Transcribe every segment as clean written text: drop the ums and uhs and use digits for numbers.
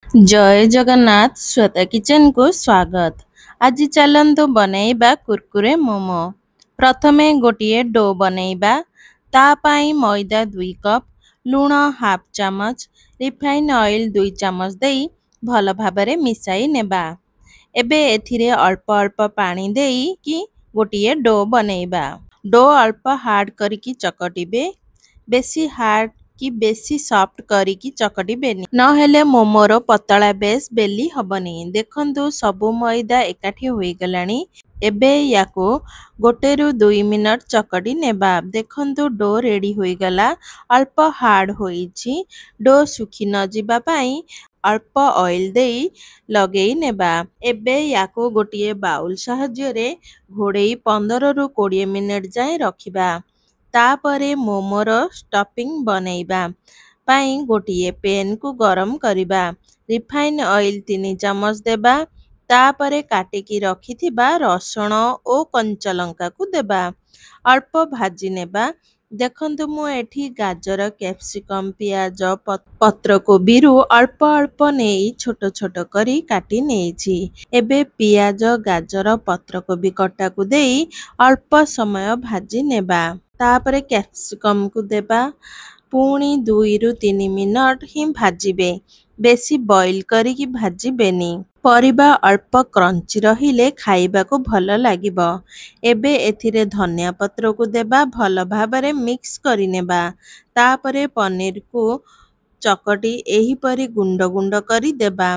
जय जगन्नाथ श्वेता किचन को स्वागत। आज चलंतु बनैबा कुरकुरे मोमो। प्रथमे गोटिए डो बनैबा। ता पाई मैदा 2 कप, लूण हाफ चामच, रिफाइन ऑयल 2 चामच देई भल भाबरे मिसाई नेबा। एबे एथिरे अल्प अल्प पानी देई कि गोटिए डो बनैबा। डो अल्प हार्ड करिकी चकटिबे। बेसी हार्ड कि बेसी सॉफ्ट करिकी चकटिबेनी, नहेले मोमोर पतला बेस बेली हबनी। देखंतु सबु मैदा एकाठी होईगलानी। एबे याको 1 ରୁ 2 मिनट चकटी नेबा। देखंतु डो रेडी होईगला, अल्प हार्ड होईछि। डो सुखी न जिबा पाई अल्प ऑयल देई लगेई नेबा। एबे याको गोटिए बाउल साहाଯ୍ୟରେ घोड़ेई 15 ରୁ 20 मिनट जाए रखिबा। तापरे मोमोर स्टफिंग बनेइबा पाई गोटिए पेन को गरम करिबा। रिफाइन ऑयल 3 चामच देबा। तापरे काटिकी रखिथिबा रसुण ओ कंचा लंका को देबा। अल्प भाजी नेबा। देखंतु मु एठी गाजर, कैप्सिकम, पियाज, पत्र कोबीरु अल्प अल्प नेई छोट छोट करी काटी नेइछि। एबे पियाज, गाजर, पत्र कोबी कटा को देई अल्प समय भाजी नेबा। तापरे कैप्सिकम को देबा। पुणी 2 ରୁ 3 मिनट ही भाजिबे। बेसी बॉईल करिकी भाजिबेनी। परिबा अल्प क्रंची रहिले खाइबा को भल लागिब। एबे एथिरे धनिया पत्र को देबा, भल भाबरे मिक्स करि नेबा। तापरे पनीर को चकटी एही परी गुंड गुंड करी देबा।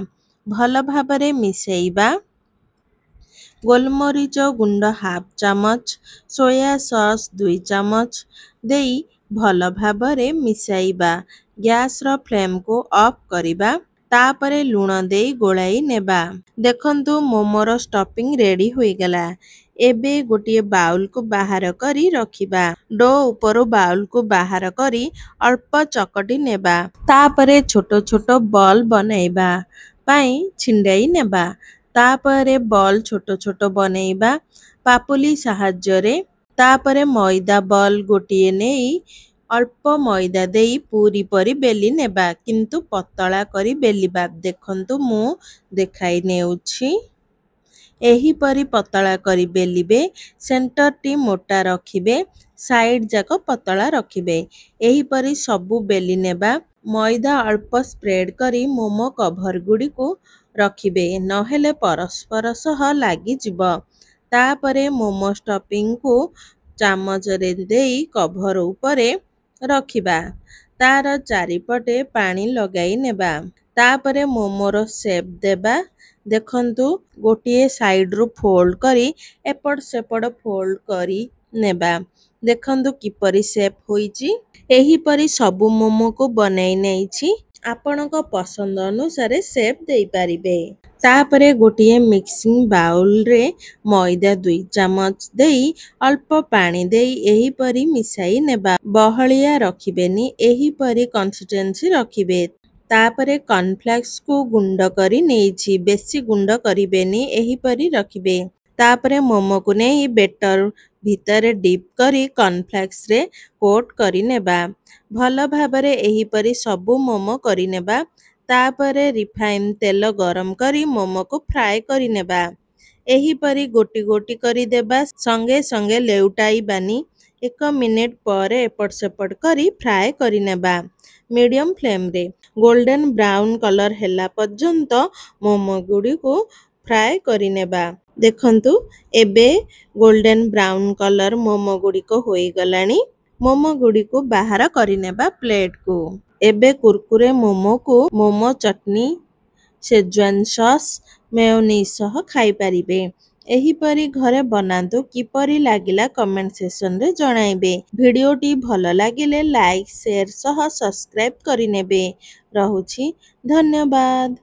भल भाबरे मिसेइबा। गोलमरीच गुंड हाफ चामच, सोया सॉस 2 चामच देई भल भाबरे मिसाइबा। गैस रो फ्लेम को ऑफ करिबा। तापरे लूण देई गोलाई नेबा। देखंतु मोमोर स्टफिंग रेडी होईगला। एबे गोटिए बाउल को बाहर करी रखिबा। डो उपरो बाउल को बाहर करी अल्प चकटी नेबा। तापरे छोटो छोटो बॉल बनाइबा पाई छिंडाई नेबा। तापरे बॉल छोटो छोटो बनेइबा पापुली साहाଯ୍ୟରେ। तापरे मैदा बॉल गोटिए नेई अल्प मैदा देई पूरी परी बेली नेबा, किंतु पतला करी बेलिबा। देखंतु मु देखाई नेउछि। एही परी पतला करी बेलिबे। सेंटर टी मोटा रखिबे, साइड जाक पतला रखिबे। एही परी सबु बेली नेबा। मैदा अल्प स्प्रेड करी मोमो कभर गुडी को रखिबे, नहेले परस्पर सह लागी जिब। तापरे मोमो स्टफिंग को चामच रे देई कभर उपरे रखिबा। तार चारिपटे पानी लगाई नेबा। तापरे मोमोर शेप देबा। देखंतु गोटिए साइड रू फोल्ड करी एपट सेपट फोल्ड करी नेबा। देखंतु किपरी शेप होईची। एही परी सबु मोमो को बनाई नेइछि। आपनक पसंद अनुसारे शेप देई पारिबे। तापरे गोटिए मिक्सिंग बाउल रे मैदा 2 चामच देई अल्प पानी देई एही परी मिसाई नेबा। बहलिया रखिबेनी, एही परी कंसिस्टेंसी रखिबे। तापरे कॉर्नफ्लेक्स को गुंड करी नेइछि, बेसी गुंड करिबेनी, एही परी रखिबे। तापरे मोमो को नेई बेटर भितरे डिप करी कॉर्नफ्लेक्स रे कोट करी नेबा। भल भाबरे एही परी सबु मोमो करी नेबा। तापरे रिफाइन तेल गरम करी मोमो को फ्राई करी नेबा। एही परी गोटी गोटी करी देबा, संगे संगे लेउटाई बानी। 1 मिनिट परे एपट सेपट करी फ्राई करी नेबा। मीडियम फ्लेम रे गोल्डन ब्राउन कलर हेला पर्यंत मोमो गुडी को फ्राई करी नेबा। देखंतु एबे गोल्डन ब्राउन कलर मोमो गुडी को होई गलानी। मोमो गुडी को बाहर करी नेबा प्लेट को। एबे कुरकुरे मोमो को मोमो चटनी, शेजवान सॉस, मेयोनीज सह खाई पारिबे। एही परी घरे बनाନ୍ତୁ। किपरी लागिला कमेंट सेक्शन रे जणाइबे। भिडियोटी भल लागिले लाइक, शेयर सह सब्सक्राइब करि नेबे। रहुछि, धन्यवाद।